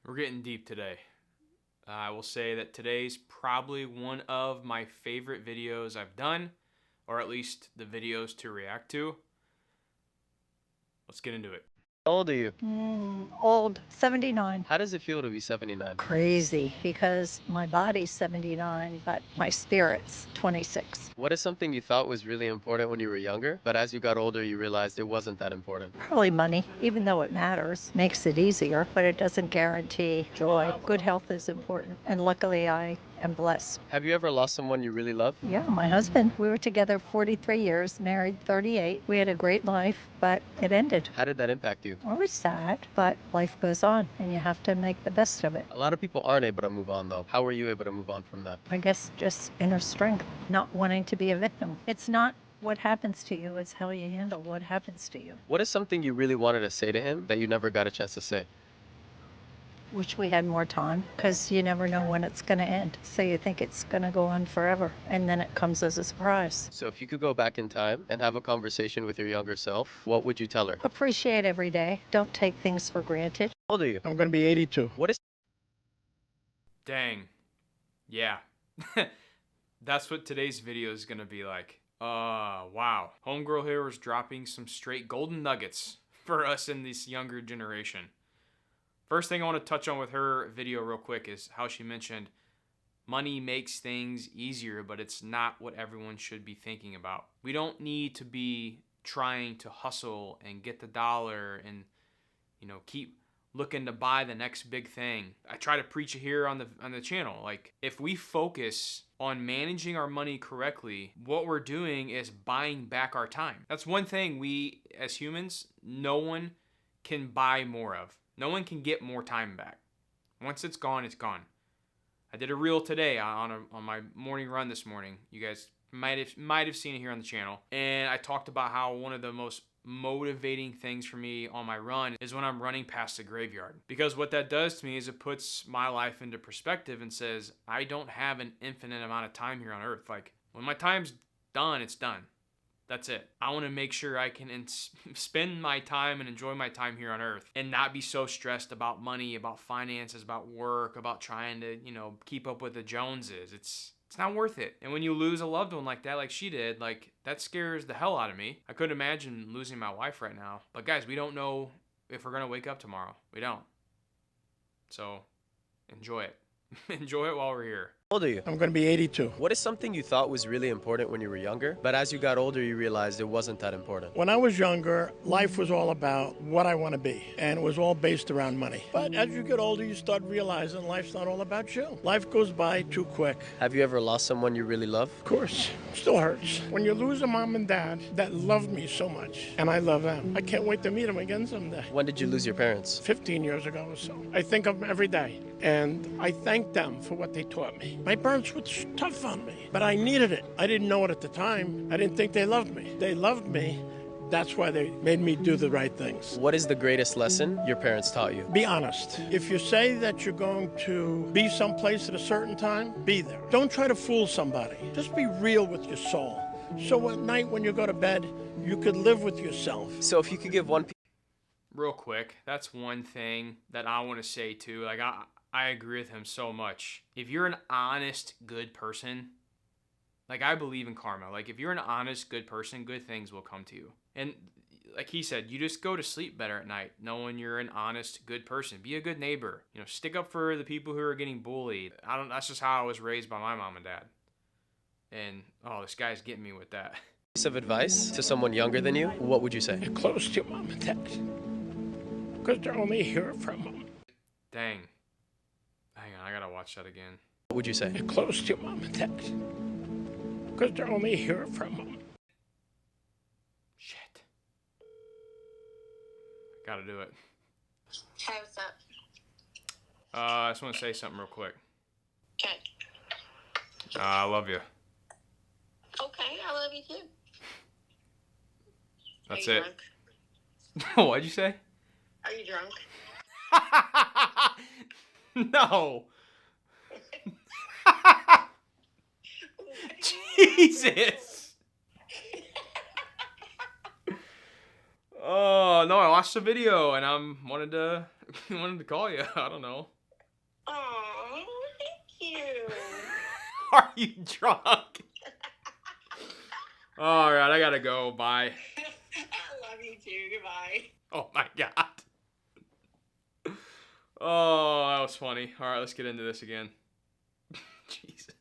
We're getting deep today. I will say that today's probably one of my favorite videos I've done, or at least the videos to react to. Let's get into it. How old are you? Old, 79. How does it feel to be 79? Crazy, because my body's 79, but my spirit's 26. What is something you thought was really important when you were younger, but as you got older, you realized it wasn't that important? Probably money, even though it matters, makes it easier, but it doesn't guarantee joy. Good health is important, and luckily I am blessed. Have you ever lost someone you really love? Yeah, my husband, we were together 43 years, married 38. We had a great life, but it ended. How did that impact you? I was sad, but life goes on, and you have to make the best of it. A lot of people aren't able to move on, though. How were you able to move on from that? I guess just inner strength, not wanting to be a victim. It's not what happens to you, it's how you handle what happens to you. What is something you really wanted to say to him that you never got a chance to say? Wish we had more time, because you never know when it's going to end. So you think it's going to go on forever, and then it comes as a surprise. So if you could go back in time and have a conversation with your younger self, what would you tell her? Appreciate every day. Don't take things for granted. How old are you? I'm going to be 82. What is Dang. Yeah. That's what today's video is going to be like. Wow. Homegirl here was dropping some straight golden nuggets for us in this younger generation. First thing I want to touch on with her video real quick is how she mentioned money makes things easier, but it's not what everyone should be thinking about. We don't need to be trying to hustle and get the dollar and, keep looking to buy the next big thing. I try to preach it here on the channel. Like, if we focus on managing our money correctly, what we're doing is buying back our time. That's one thing we, as humans, no one can buy more of. No one can get more time back. Once it's gone, it's gone. I did a reel today on my morning run this morning. You guys might have seen it here on the channel. And I talked about how one of the most motivating things for me on my run is when I'm running past the graveyard. Because what that does to me is it puts my life into perspective and says, I don't have an infinite amount of time here on earth. Like, when my time's done, it's done. That's it. I want to make sure I can spend my time and enjoy my time here on earth and not be so stressed about money, about finances, about work, about trying to, keep up with the Joneses. It's not worth it. And when you lose a loved one like that, like she did, like, that scares the hell out of me. I couldn't imagine losing my wife right now. But guys, we don't know if we're going to wake up tomorrow. We don't. So enjoy it. Enjoy it while we're here. How old are you? I'm going to be 82. What is something you thought was really important when you were younger, but as you got older, you realized it wasn't that important? When I was younger, life was all about what I want to be, and it was all based around money. But as you get older, you start realizing life's not all about you. Life goes by too quick. Have you ever lost someone you really love? Of course, still hurts. When you lose a mom and dad that loved me so much, and I love them, I can't wait to meet them again someday. When did you lose your parents? 15 years ago or so. I think of them every day, and I thank them for what they taught me. My parents were tough on me, but I needed it. I didn't know it at the time. I didn't think they loved me. They loved me. That's why they made me do the right things. What is the greatest lesson your parents taught you? Be honest. If you say that you're going to be someplace at a certain time, be there. Don't try to fool somebody. Just be real with your soul. So at night when you go to bed, you could live with yourself. So if you could give one piece Real quick, that's one thing that I want to say too. Like, I agree with him so much. If you're an honest, good person, like, I believe in karma. Like, if you're an honest, good person, good things will come to you. And like he said, you just go to sleep better at night knowing you're an honest, good person. Be a good neighbor. Stick up for the people who are getting bullied. That's just how I was raised by my mom and dad. And, this guy's getting me with that. of advice to someone younger than you, what would you say? Get close to your mom and dad, because they're only here from them. Dang. Hang on, I gotta watch that again. What would you say? Get close to your mom and dad, because they're only here from them. Shit. Gotta do it. Hey, what's up? I just want to say something real quick. Okay. I love you. Okay, I love you too. That's Are you it. drunk? What'd you say? Are you drunk? No. Jesus. Oh no, I watched the video and wanted to call you. I don't know. Oh, thank you. Are you drunk? All right, I gotta go. Bye. I love you too. Goodbye. Oh my God. Oh, that was funny. All right, let's get into this again. Jesus.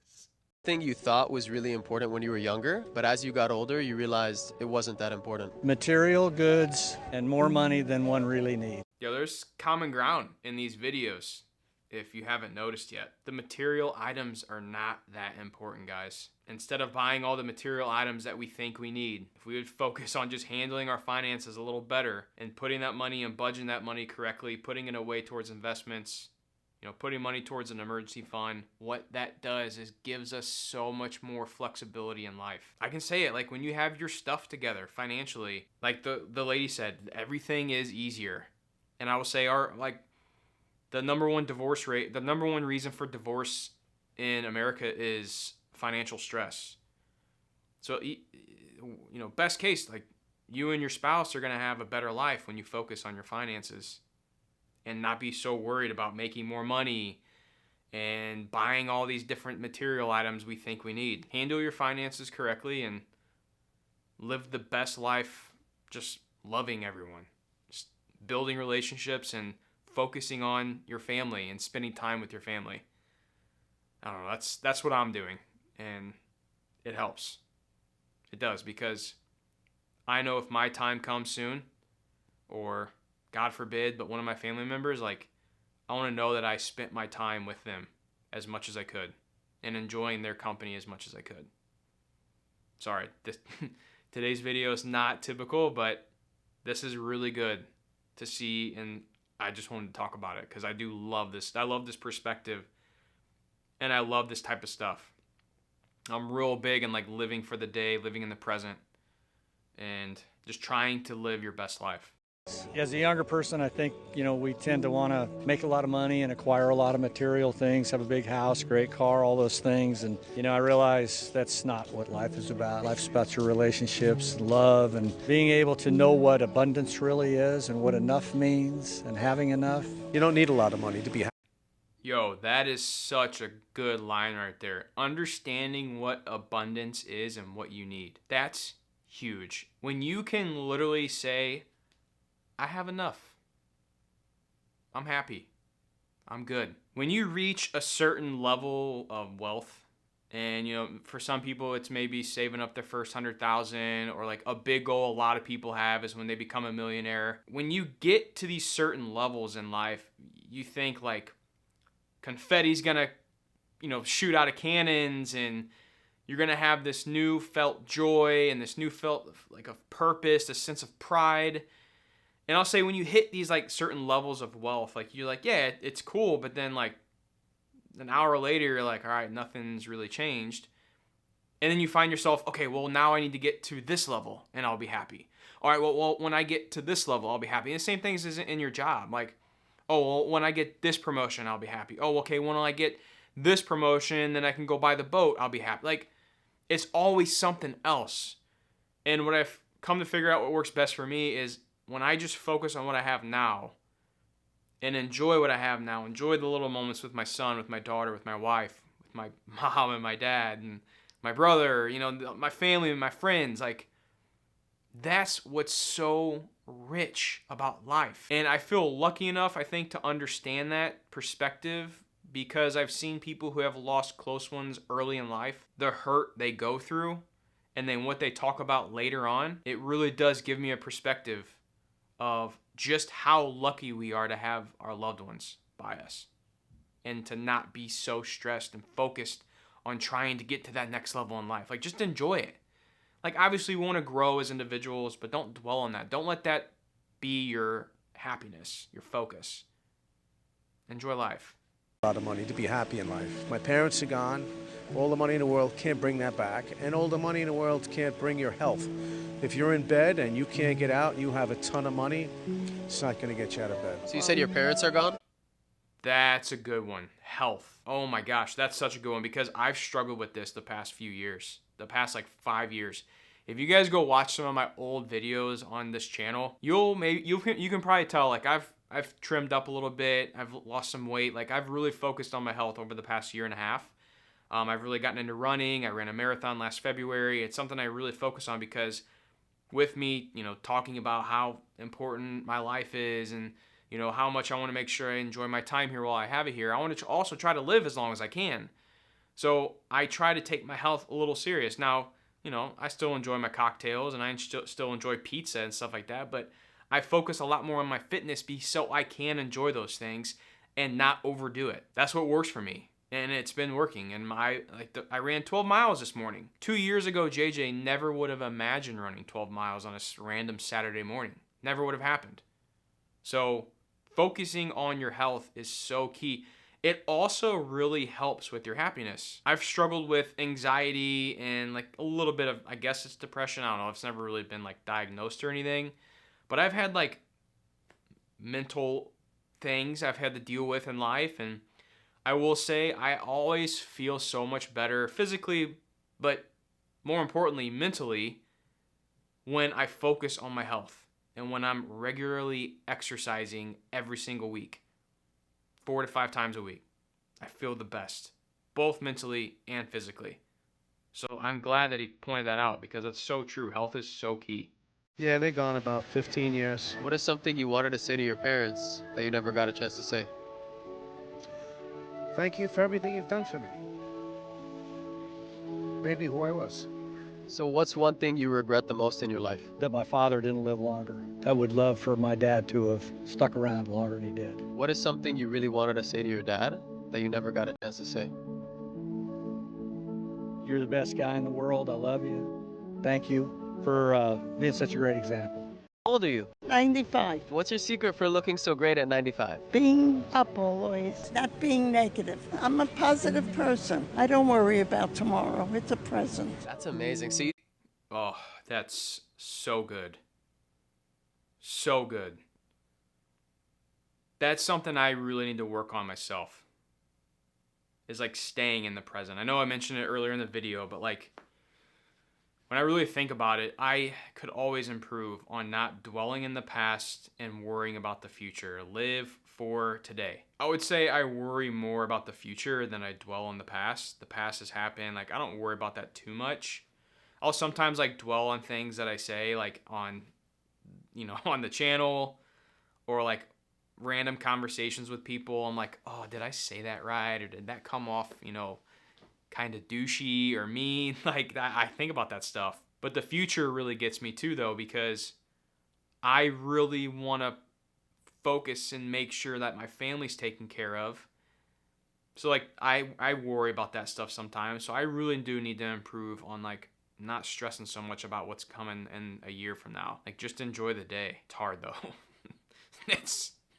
Thing you thought was really important when you were younger, but as you got older, you realized it wasn't that important. Material goods and more money than one really needs. Yo, there's common ground in these videos, if you haven't noticed yet. The material items are not that important, guys. Instead of buying all the material items that we think we need, if we would focus on just handling our finances a little better and putting that money and budgeting that money correctly, putting it away towards investments, putting money towards an emergency fund, what that does is gives us so much more flexibility in life. I can say it, like when you have your stuff together financially, like the lady said, everything is easier. And I will say the number one divorce rate, the number one reason for divorce in America is financial stress. So, best case, like you and your spouse are going to have a better life when you focus on your finances and not be so worried about making more money and buying all these different material items we think we need. Handle your finances correctly and live the best life just loving everyone. Just building relationships and focusing on your family and spending time with your family. I don't know, that's what I'm doing, and it helps. It does, because I know if my time comes soon, or God forbid, but one of my family members, like, I want to know that I spent my time with them as much as I could and enjoying their company as much as I could. Sorry, today's video is not typical, but this is really good to see, and I just wanted to talk about it because I do love this. I love this perspective, and I love this type of stuff. I'm real big in like living for the day, living in the present, and just trying to live your best life. As a younger person, I think, we tend to want to make a lot of money and acquire a lot of material things, have a big house, great car, all those things. And, I realize that's not what life is about. Life's about your relationships, love, and being able to know what abundance really is and what enough means and having enough. You don't need a lot of money to be happy. Yo, that is such a good line right there. Understanding what abundance is and what you need. That's huge. When you can literally say, I have enough. I'm happy. I'm good. When you reach a certain level of wealth, and for some people it's maybe saving up their first 100,000, or like a big goal a lot of people have is when they become a millionaire. When you get to these certain levels in life, you think like confetti's gonna, shoot out of cannons, and you're gonna have this new felt joy and this new felt like of purpose, a sense of pride. And I'll say when you hit these like certain levels of wealth, like you're like, yeah, it's cool, but then like an hour later, you're like, all right, nothing's really changed. And then you find yourself, okay, well, now I need to get to this level and I'll be happy. All right, well, when I get to this level, I'll be happy. And the same thing is in your job. Like, oh, well, when I get this promotion, I'll be happy. Oh, okay, when I get this promotion, then I can go buy the boat, I'll be happy. Like, it's always something else. And what I've come to figure out what works best for me is when I just focus on what I have now and enjoy what I have now, enjoy the little moments with my son, with my daughter, with my wife, with my mom and my dad and my brother, my family and my friends, like that's what's so rich about life. And I feel lucky enough, I think, to understand that perspective because I've seen people who have lost close ones early in life, the hurt they go through, and then what they talk about later on. It really does give me a perspective of just how lucky we are to have our loved ones by us and to not be so stressed and focused on trying to get to that next level in life. Like, just enjoy it. Like, obviously we want to grow as individuals, but don't dwell on that. Don't let that be your happiness, your focus. Enjoy life. A lot of money to be happy in life. My parents are gone. All the money in the world can't bring that back, and all the money in the world can't bring your health. If you're in bed and you can't get out, you have a ton of money, it's not going to get you out of bed. So you said your parents are gone? That's a good one. Health. Oh my gosh, that's such a good one because I've struggled with this the past few years, the past like 5 years. If you guys go watch some of my old videos on this channel, you can probably tell like I've I've trimmed up a little bit. I've lost some weight. Like, I've really focused on my health over the past year and a half. I've really gotten into running. I ran a marathon last February. It's something I really focus on because with me, talking about how important my life is and, how much I want to make sure I enjoy my time here while I have it here, I want to also try to live as long as I can. So I try to take my health a little serious. Now, I still enjoy my cocktails and I still enjoy pizza and stuff like that, but I focus a lot more on my fitness so I can enjoy those things and not overdo it. That's what works for me. And it's been working. And I ran 12 miles this morning. 2 years ago, JJ never would have imagined running 12 miles on a random Saturday morning. Never would have happened. So focusing on your health is so key. It also really helps with your happiness. I've struggled with anxiety and like a little bit of, I guess it's depression. I don't know. It's never really been like diagnosed or anything. But I've had like mental things I've had to deal with in life, and I will say I always feel so much better physically, but more importantly, mentally, when I focus on my health and when I'm regularly exercising every single week, 4 to 5 times a week. I feel the best, both mentally and physically. So I'm glad that he pointed that out because it's so true. Health is so key. Yeah, they're gone about 15 years. What is something you wanted to say to your parents that you never got a chance to say? Thank you for everything you've done for me. Made me who I was. So what's one thing you regret the most in your life? That my father didn't live longer. I would love for my dad to have stuck around longer than he did. What is something you really wanted to say to your dad that you never got a chance to say? You're the best guy in the world. I love you. Thank you for being such a great example. How old are you? 95. What's your secret for looking so great at 95? Being up always, not being negative. I'm a positive person. I don't worry about tomorrow. It's a present. That's amazing. So you Oh, that's so good. So good. That's something I really need to work on myself. Is like staying in the present. I know I mentioned it earlier in the video, but like when I really think about it, I could always improve on not dwelling in the past and worrying about the future. Live for today. I would say I worry more about the future than I dwell on the past. The past has happened. Like, I don't worry about that too much. I'll sometimes like dwell on things that I say like on, on the channel or like random conversations with people. I'm like, oh, did I say that right? Or did that come off, kind of douchey or mean? Like that. I think about that stuff. But the future really gets me too, though, because I really want to focus and make sure that my family's taken care of. So like I worry about that stuff sometimes. So I really do need to improve on like not stressing so much about what's coming in a year from now. Like just enjoy the day. It's hard though.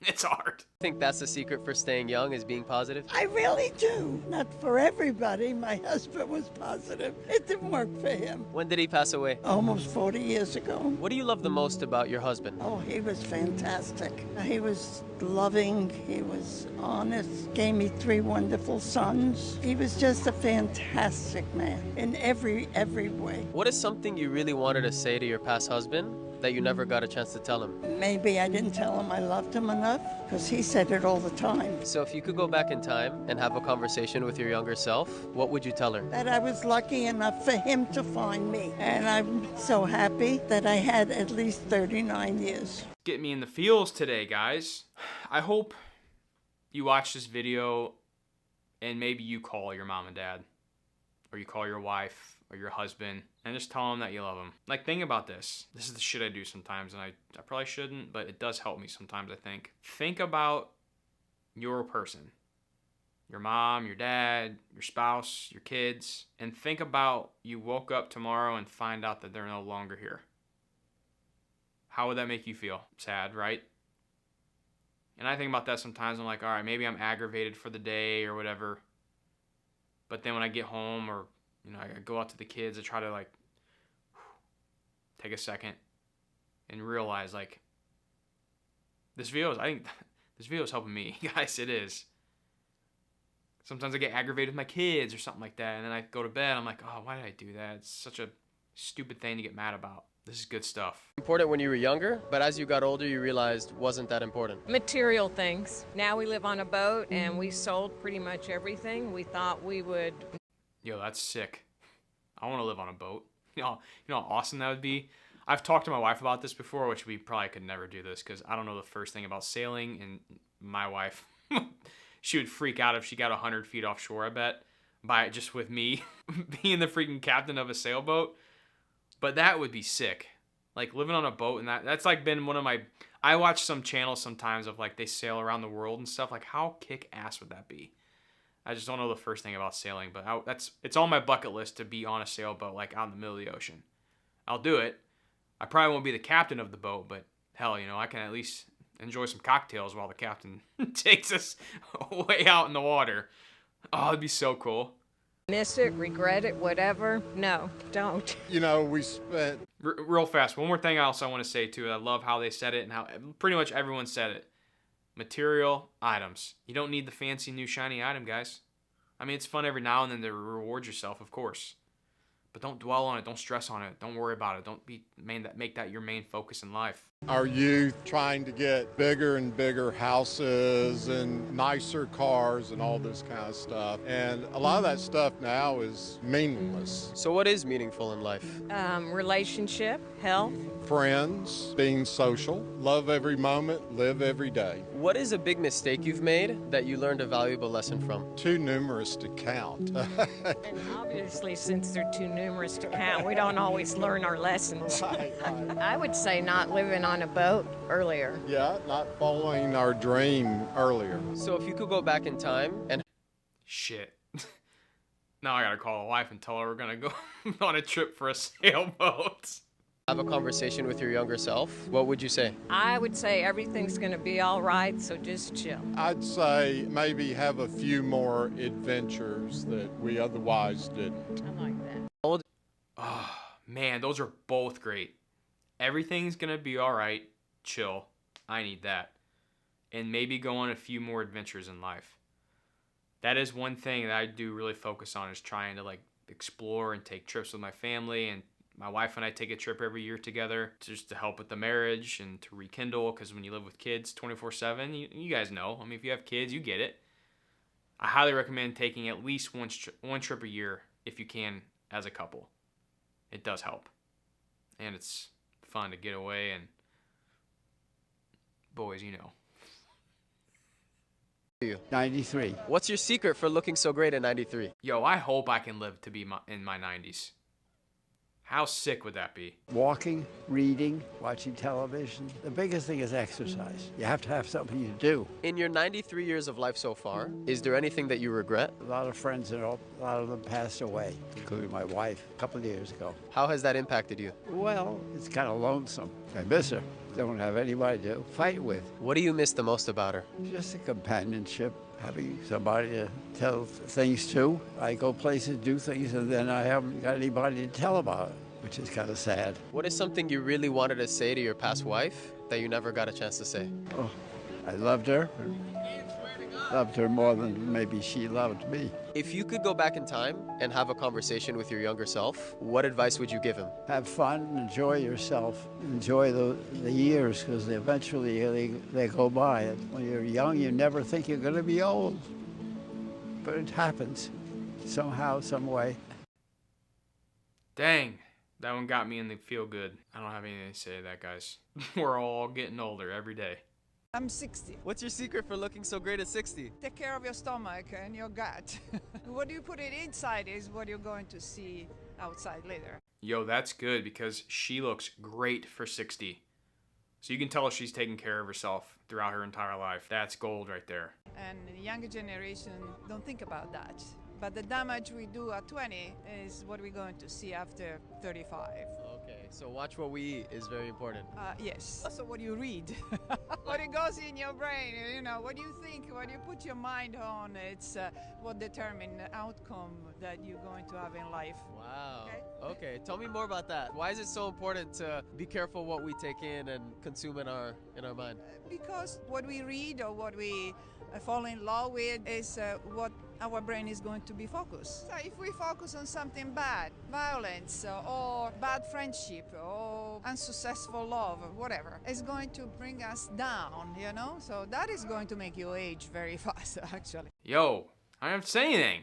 It's hard. I think that's the secret for staying young is being positive. I really do. Not for everybody. My husband was positive. It didn't work for him. When did he pass away? Almost 40 years ago. What do you love the most about your husband? Oh, he was fantastic. He was loving. He was honest. Gave me 3 wonderful sons. He was just a fantastic man in every way. What is something you really wanted to say to your past husband that you never got a chance to tell him? Maybe I didn't tell him I loved him enough because he said it all the time. So if you could go back in time and have a conversation with your younger self, what would you tell her? That I was lucky enough for him to find me. And I'm so happy that I had at least 39 years. Get me in the feels today, guys. I hope you watch this video and maybe you call your mom and dad, or you call your wife or your husband and just tell them that you love them. Like, think about this. This is the shit I do sometimes, and I probably shouldn't, but it does help me sometimes, I think. Think about your person, your mom, your dad, your spouse, your kids, and think about you woke up tomorrow and find out that they're no longer here. How would that make you feel? Sad, right? And I think about that sometimes. I'm like, all right, maybe I'm aggravated for the day or whatever. But then when I get home or, I go out to the kids, I try to like take a second and realize like I think this video is helping me. Guys, it is. Sometimes I get aggravated with my kids or something like that. And then I go to bed. I'm like, oh, why did I do that? It's such a stupid thing to get mad about. This is good stuff. Important when you were younger, but as you got older, you realized wasn't that important. Material things. Now we live on a boat and we sold pretty much everything. We thought we would. Yo, that's sick. I want to live on a boat. You know how awesome that would be? I've talked to my wife about this before, which we probably could never do this because I don't know the first thing about sailing, and my wife, she would freak out if she got 100 feet offshore, I bet, by just with me being the freaking captain of a sailboat. But that would be sick. Like living on a boat, and that's like been one of my, I watch some channels sometimes of like they sail around the world and stuff. Like how kick ass would that be? I just don't know the first thing about sailing, but it's on my bucket list to be on a sailboat like out in the middle of the ocean. I'll do it. I probably won't be the captain of the boat, but hell, I can at least enjoy some cocktails while the captain takes us way out in the water. Oh, it'd be so cool. Miss it, regret it, whatever. No, don't. We spent... Real fast, one more thing else I want to say too. I love how they said it and how pretty much everyone said it. Material items. You don't need the fancy new shiny item, guys. I mean, it's fun every now and then to reward yourself, of course. But don't dwell on it. Don't stress on it. Don't worry about it. Don't make that your main focus in life. Our youth trying to get bigger and bigger houses and nicer cars and all this kind of stuff. And a lot of that stuff now is meaningless. So what is meaningful in life? Relationship, health. Friends, being social, love every moment, live every day. What is a big mistake you've made that you learned a valuable lesson from? Too numerous to count. And obviously, since they're too numerous to count, we don't always learn our lessons. Right. I would say not living on a boat earlier. Yeah, not following our dream earlier. So if you could go back in time and... Shit. Now I gotta call the wife and tell her we're gonna go on a trip for a sailboat. have a conversation with your younger self, what would you say? I would say everything's going to be all right, so just chill. I'd say maybe have a few more adventures that we otherwise didn't. I like that. Oh, man, those are both great. Everything's going to be all right, chill. I need that. And maybe go on a few more adventures in life. That is one thing that I do really focus on, is trying to explore and take trips with my family, and my wife and I take a trip every year together just to help with the marriage and to rekindle, because when you live with kids 24/7, you guys know. I mean, if you have kids, you get it. I highly recommend taking at least one trip a year if you can as a couple. It does help. And it's fun to get away, and boys, you know. 93. What's your secret for looking so great at 93? Yo, I hope I can live to be in my 90s. How sick would that be? Walking, reading, watching television. The biggest thing is exercise. You have to have something to do. In your 93 years of life so far, is there anything that you regret? A lot of friends, and a lot of them passed away, including my wife a couple of years ago. How has that impacted you? Well, it's kind of lonesome. I miss her. Don't have anybody to fight with. What do you miss the most about her? Just the companionship, having somebody to tell things to. I go places, do things, and then I haven't got anybody to tell about it, which is kind of sad. What is something you really wanted to say to your past wife that you never got a chance to say? Oh, I loved her. Loved her more than maybe she loved me. If you could go back in time and have a conversation with your younger self, what advice would you give him? Have fun, enjoy yourself, enjoy the years, because eventually they go by. When you're young, you never think you're going to be old. But it happens somehow, some way. Dang, that one got me in the feel good. I don't have anything to say to that, guys. We're all getting older every day. I'm 60. What's your secret for looking so great at 60? Take care of your stomach and your gut. What you put it inside is what you're going to see outside later. Yo, that's good, because she looks great for 60. So you can tell she's taking care of herself throughout her entire life. That's gold right there. And the younger generation don't think about that. But the damage we do at 20 is what we're going to see after 35. Okay, so watch what we eat is very important. Yes. Also what you read. What it goes in your brain, what you think, what you put your mind on, it's what determines the outcome that you're going to have in life. Wow. Okay, tell me more about that. Why is it so important to be careful what we take in and consume in our mind? Because what we read or what we fall in love with is what our brain is going to be focused. So if we focus on something bad, violence, or bad friendship, or unsuccessful love, or whatever, it's going to bring us down, you know? So that is going to make you age very fast, actually. Yo, I don't have to say anything.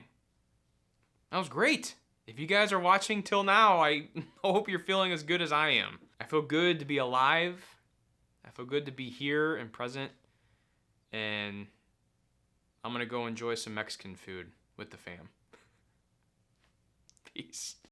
That was great. If you guys are watching till now, I hope you're feeling as good as I am. I feel good to be alive. I feel good to be here and present. And I'm gonna go enjoy some Mexican food with the fam. Peace.